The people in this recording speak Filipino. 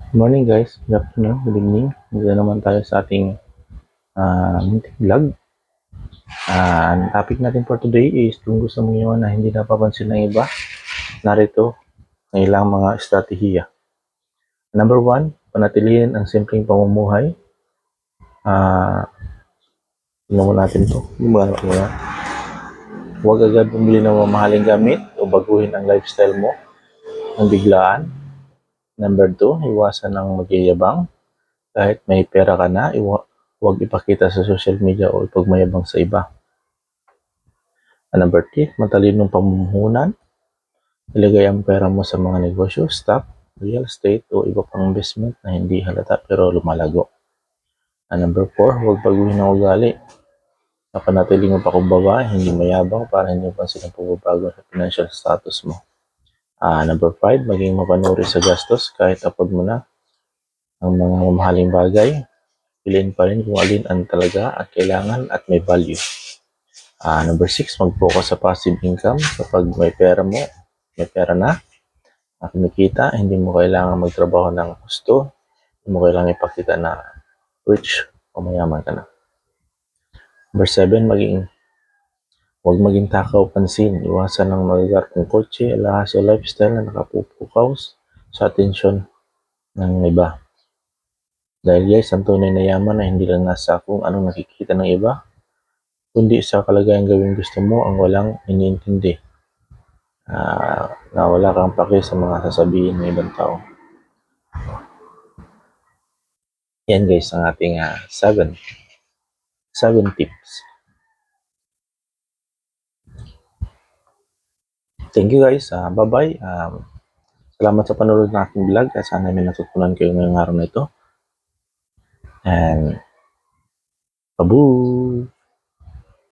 Good morning guys, good afternoon, good evening. Dito naman tayo sa ating munting vlog. Ang topic natin for today is kung gusto mong iwan na hindi napapansin ng iba, narito ang ilang mga estratehiya. Number 1, panatilihin ang simpleng pamumuhay. Tingnan natin ito. Huwag agad bumili ng mamahaling gamit o baguhin ang lifestyle mo ng biglaan. Number 2, iwasan ng magyayabang. Kahit may pera ka na, huwag ipakita sa social media o ipagmayabang sa iba. Number 3, matalinong pamumuhunan. Ilagay ang pera mo sa mga negosyo, stock, real estate o iba pang investment na hindi halata pero lumalago. Number 4, huwag baguhin ang ugali. Napanatili mo pa kumbaba, hindi mayabang para hindi pansin ang pagbabago sa financial status mo. Number 5, maging mapanuri sa gastos kahit afford mo na ang mga mamahaling bagay. Piliin pa rin kung alin ang talaga at kailangan at may value. Number 6, mag-focus sa passive income. Kapag may pera na, kumikita, hindi mo kailangan magtrabaho ng gusto, hindi mo kailangan ipakita na rich o mayaman ka na. Number 7, huwag maging takaw pansin. Iwasan ng magagarapong kotse, alahas o lifestyle na nakapupukaw sa atensyon ng iba. Dahil guys, ang tunay na yaman na hindi lang nasa kung anong nakikita ng iba, kundi sa kalagayang gawing gusto mo ang walang iniintindi. Na wala kang pake sa mga sasabihin ng ibang tao. Yan guys ang ating 7 tips. Thank you guys. Bye-bye. Salamat sa panonood ng aking vlog. Sana may natutunan kayo ngayong araw na ito. And babu!